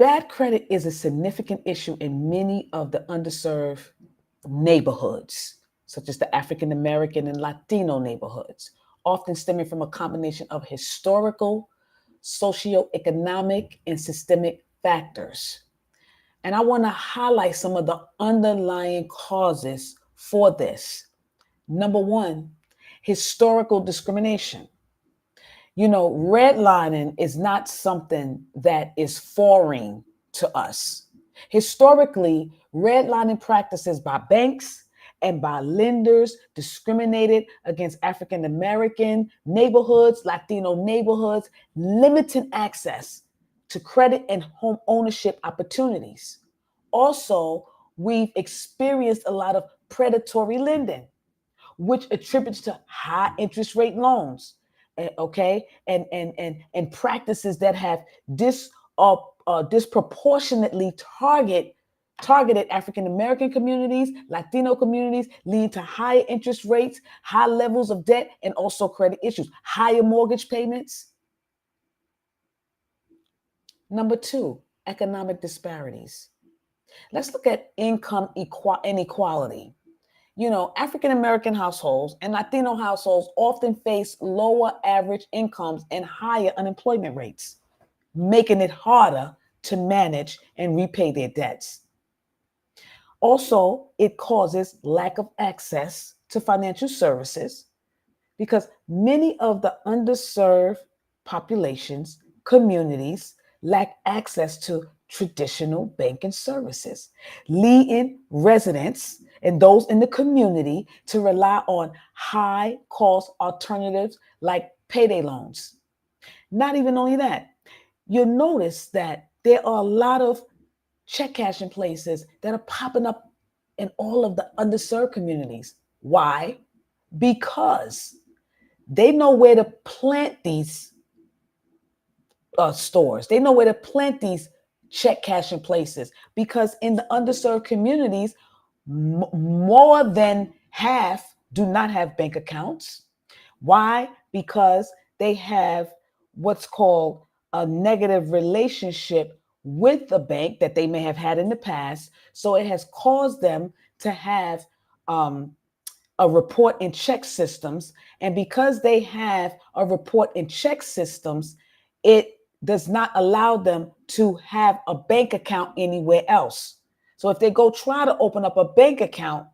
Bad credit is a significant issue in many of the underserved neighborhoods, such as the African American and Latino neighborhoods, often stemming from a combination of historical, socioeconomic, and systemic factors. And I want to highlight some of the underlying causes for this. Number one, historical discrimination. Redlining is not something that is foreign to us. Historically, redlining practices by banks and by lenders discriminated against African American neighborhoods, Latino neighborhoods, limiting access to credit and home ownership opportunities. Also, we've experienced a lot of predatory lending, which attributes to high interest rate loans, okay, and practices that have disproportionately targeted African American communities, Latino communities, leading to higher interest rates, high levels of debt, and also credit issues, higher mortgage payments. Number two, economic disparities. Let's look at income inequality. African American households and Latino households often face lower average incomes and higher unemployment rates, making it harder to manage and repay their debts. Also, it causes lack of access to financial services because many of the underserved populations, communities lack access to traditional banking services, leading residents and those in the community to rely on high cost alternatives like payday loans. Not even only that, you'll notice that there are a lot of check cashing places that are popping up in all of the underserved communities. Why? Because they know where to plant these stores. They know where to plant these check cashing places because in the underserved communities, more than half do not have bank accounts. Why? Because they have what's called a negative relationship with the bank that they may have had in the past. So it has caused them to have a report and check systems. And because they have a report and check systems, it does not allow them to have a bank account anywhere else. So if they go try to open up a bank account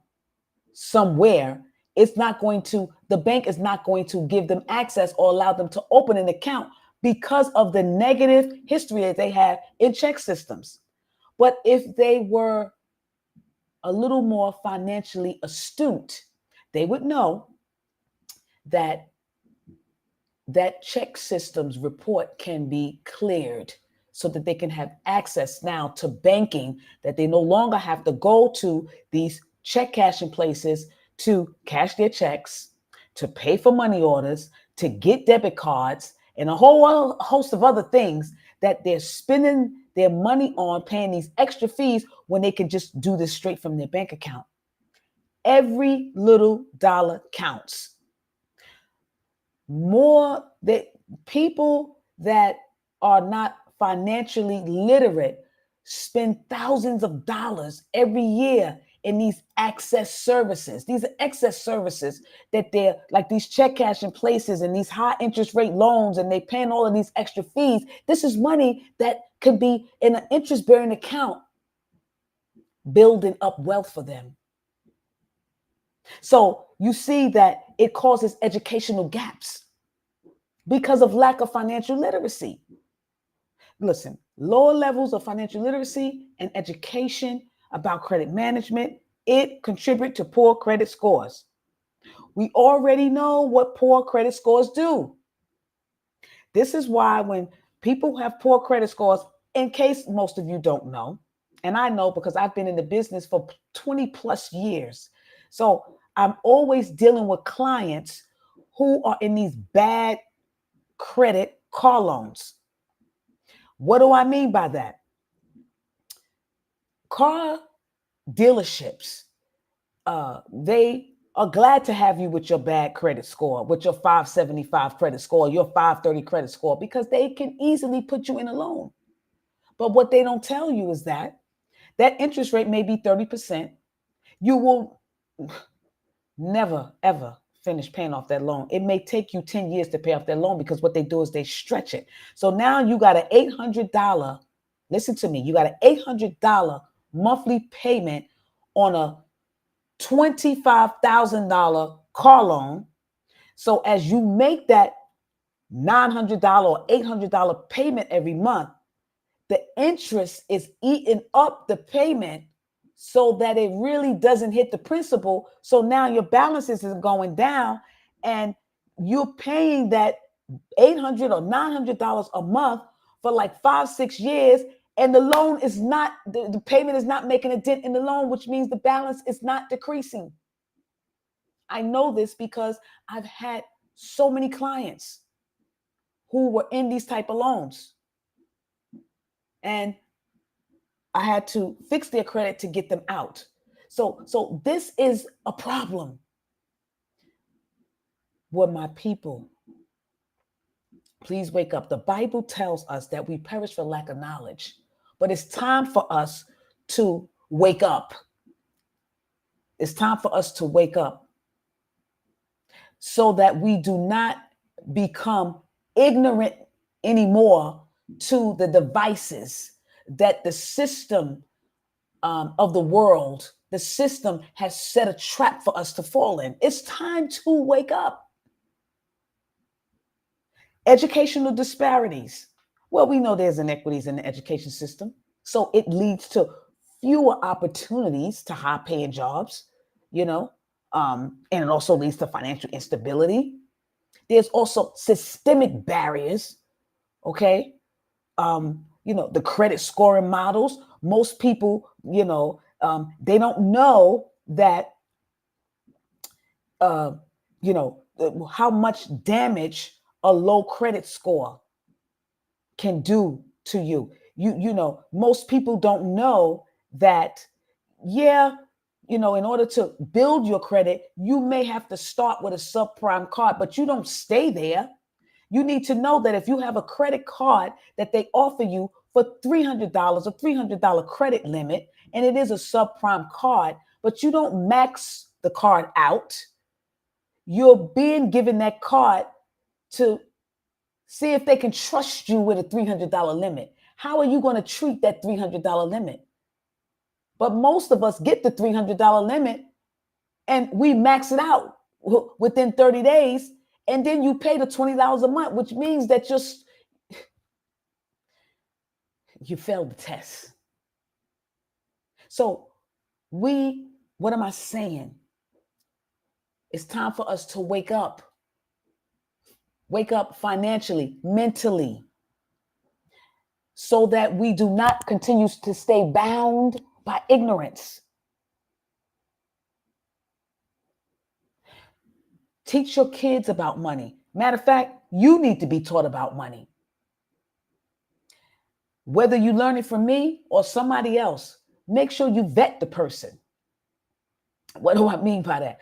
somewhere, the bank is not going to give them access or allow them to open an account because of the negative history that they have in check systems. But if they were a little more financially astute, they would know that check systems report can be cleared so that they can have access now to banking, that they no longer have to go to these check cashing places to cash their checks, to pay for money orders, to get debit cards, and a whole host of other things that they're spending their money on, paying these extra fees when they can just do this straight from their bank account. Every little dollar counts. More that people that are not financially literate spend thousands of dollars every year in these access services. These are excess services that they're like these check cashing places and these high interest rate loans, and they paying all of these extra fees. This is money that could be in an interest bearing account, building up wealth for them. So you see that it causes educational gaps because of lack of financial literacy. Listen, lower levels of financial literacy and education about credit management, it contributes to poor credit scores. We already know what poor credit scores do. This is why when people have poor credit scores, in case most of you don't know, and I know because I've been in the business for 20 plus years. So I'm always dealing with clients who are in these bad credit car loans. What do I mean by that? Car dealerships, they are glad to have you with your bad credit score, with your 575 credit score, your 530 credit score, because they can easily put you in a loan. But what they don't tell you is that interest rate may be 30%. You will never, ever finish paying off that loan. It may take you 10 years to pay off that loan because what they do is they stretch it. So now you got an $800, listen to me, you got an $800 monthly payment on a $25,000 car loan. So as you make that $900 or $800 payment every month, the interest is eating up the payment so that it really doesn't hit the principal. So now your balances is going down and you're paying that $800 or $900 a month for like 5-6 years. And the loan is not, the payment is not making a dent in the loan, which means the balance is not decreasing. I know this because I've had so many clients who were in these type of loans. And I had to fix their credit to get them out. So this is a problem. With my people, please wake up. The Bible tells us that we perish for lack of knowledge, but it's time for us to wake up. It's time for us to wake up so that we do not become ignorant anymore to the devices that the system of the world, the system has set a trap for us to fall in. It's time to wake up. Educational disparities. Well, we know there's inequities in the education system. So it leads to fewer opportunities to high paying jobs, and it also leads to financial instability. There's also systemic barriers. Okay. The credit scoring models. Most people, they don't know that, how much damage a low credit score can do to you. Most people don't know that, in order to build your credit, you may have to start with a subprime card, but you don't stay there. You need to know that if you have a credit card that they offer you for $300, a $300 credit limit, and it is a subprime card, but you don't max the card out, you're being given that card to see if they can trust you with a $300 limit. How are you going to treat that $300 limit? But most of us get the $300 limit and we max it out within 30 days. And then you pay the $20 a month, which means that you failed the test. So what am I saying? It's time for us to wake up. Wake up financially, mentally, so that we do not continue to stay bound by ignorance. Teach your kids about money. Matter of fact, you need to be taught about money. Whether you learn it from me or somebody else, make sure you vet the person. What do I mean by that?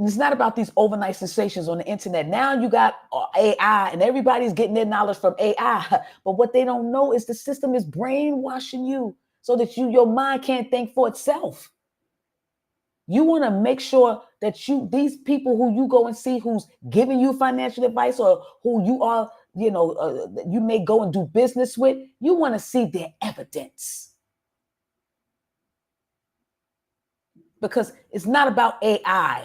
It's not about these overnight sensations on the internet. Now you got AI and everybody's getting their knowledge from AI. But what they don't know is the system is brainwashing you so that your mind can't think for itself. You want to make sure that these people who you go and see who's giving you financial advice or who you are, you may go and do business with, you want to see their evidence. Because it's not about AI.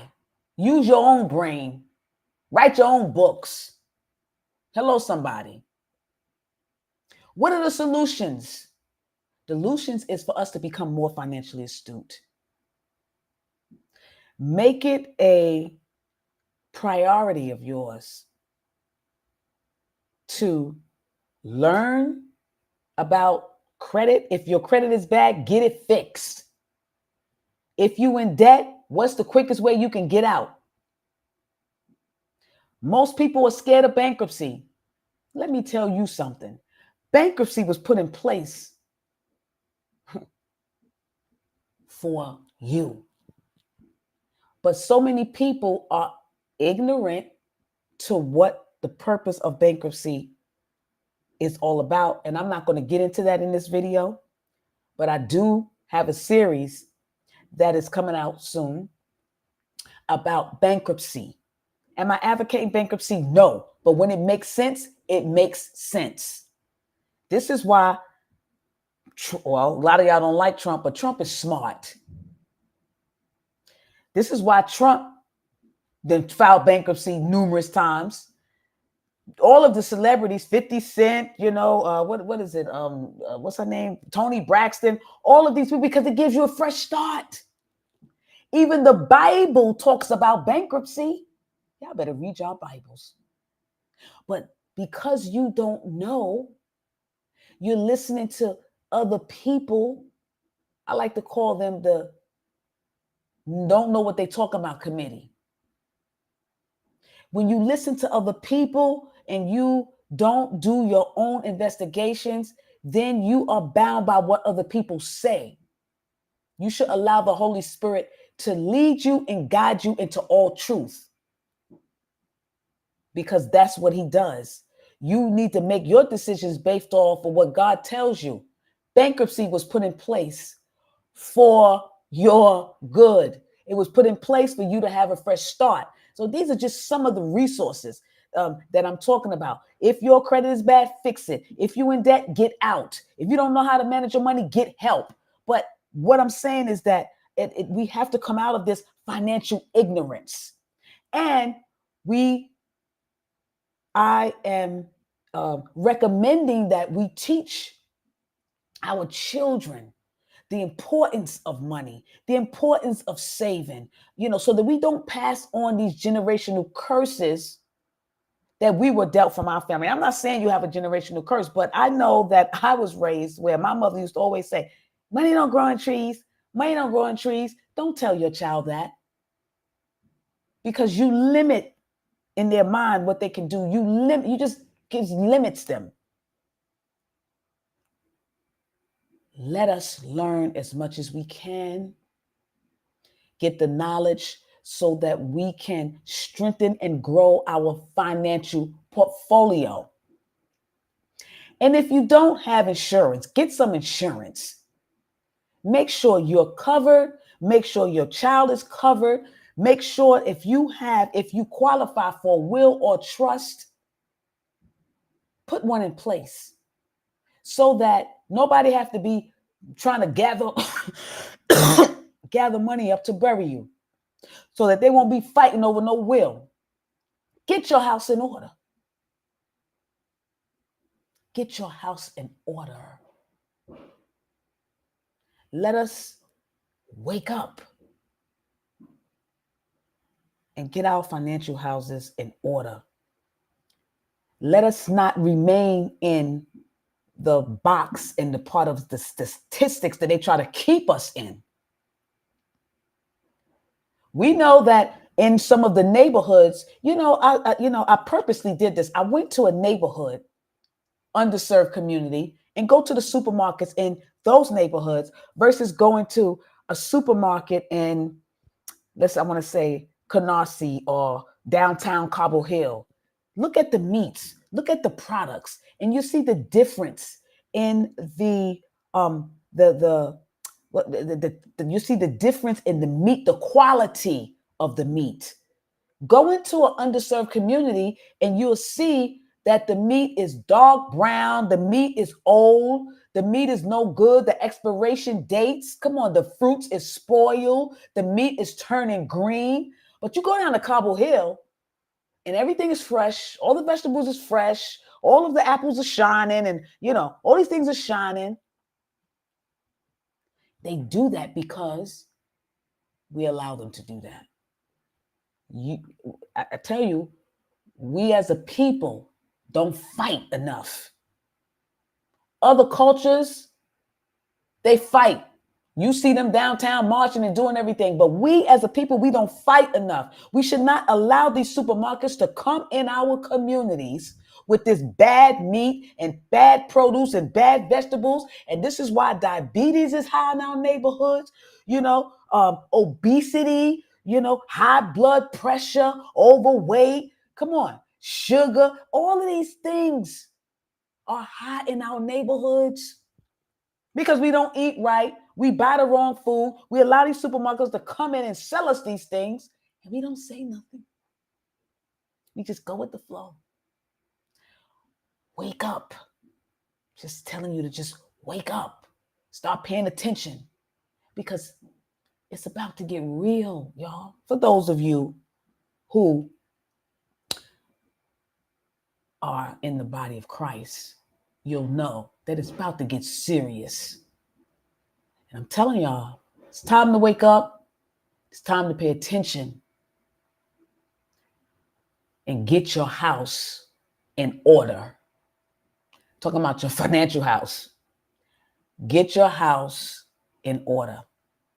Use your own brain. Write your own books. Hello, somebody. What are the solutions? The solutions is for us to become more financially astute. Make it a priority of yours to learn about credit. If your credit is bad, get it fixed. If you in debt, what's the quickest way you can get out? Most people are scared of bankruptcy. Let me tell you something. Bankruptcy was put in place for you. But so many people are ignorant to what the purpose of bankruptcy is all about. And I'm not going to get into that in this video, but I do have a series that is coming out soon about bankruptcy. Am I advocating bankruptcy? No. But when it makes sense, it makes sense. This is why, well, a lot of y'all don't like Trump, but Trump is smart. This is why Trump then filed bankruptcy numerous times. All of the celebrities, 50 Cent, what is it? What's her name? Tony Braxton, all of these people, because it gives you a fresh start. Even the Bible talks about bankruptcy. Y'all better read your Bibles. But because you don't know, you're listening to other people. I like to call them the don't know what they talk about committee. When you listen to other people and you don't do your own investigations, then you are bound by what other people say. You should allow the Holy Spirit to lead you and guide you into all truth, because that's what he does. You need to make your decisions based off of what God tells you. Bankruptcy was put in place for your good. It was put in place for you to have a fresh start. So these are just some of the resources that I'm talking about. If your credit is bad, fix it. If you're in debt, get out. If you don't know how to manage your money, get help. But what I'm saying is that we have to come out of this financial ignorance. And I am recommending that we teach our children the importance of money, the importance of saving, so that we don't pass on these generational curses that we were dealt from our family. I'm not saying you have a generational curse, but I know that I was raised where my mother used to always say, money don't grow in trees. Money don't grow in trees. Don't tell your child that, because you limit in their mind what they can do. You just gives limits them. Let us learn as much as we can, get the knowledge so that we can strengthen and grow our financial portfolio. And if you don't have insurance, get some insurance. Make sure you're covered. Make sure your child is covered. Make sure if you qualify for will or trust, put one in place so that nobody have to be trying to gather money up to bury you, so that they won't be fighting over no will. Get your house in order. Get your house in order. Let us wake up and get our financial houses in order. Let us not remain in the box and the part of the statistics that they try to keep us in. We know that in some of the neighborhoods, I purposely did this. I went to a neighborhood, underserved community, and go to the supermarkets in those neighborhoods versus going to a supermarket in, I want to say Canarsie or downtown Cobble Hill. Look at the meats, look at the products, and you see the difference in you see the difference in the meat, the quality of the meat. Go into an underserved community and you'll see that the meat is dark brown, the meat is old, the meat is no good, the expiration dates, come on, the fruits is spoiled, the meat is turning green. But you go down to Cobble Hill and everything is fresh, all the vegetables is fresh, all of the apples are shining, and all these things are shining. They do that because we allow them to do that. I tell you, we as a people don't fight enough. Other cultures, they fight. You see them downtown marching and doing everything, but we as a people, we don't fight enough. We should not allow these supermarkets to come in our communities with this bad meat and bad produce and bad vegetables. And this is why diabetes is high in our neighborhoods, obesity, high blood pressure, overweight. Come on, sugar, all of these things are high in our neighborhoods because we don't eat right. We buy the wrong food. We allow these supermarkets to come in and sell us these things, and we don't say nothing. We just go with the flow. Wake up. Just telling you to just wake up. Start paying attention because it's about to get real, y'all. For those of you who are in the body of Christ, you'll know that it's about to get serious. And I'm telling y'all, it's time to wake up. It's time to pay attention and get your house in order. Talking about your financial house. Get your house in order.